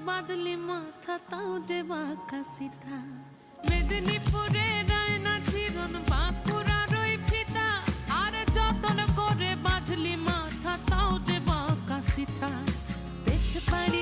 বাদলি মাথা তাও যে বাঁকা সিধা। মেদিনীপুরে রায়না চিরন বাঁকুড়ার ওই ফিতা, আর যতন করে বাঁধলি মাথা তাও যে বাঁকা সিধা। পেছ পাড়ি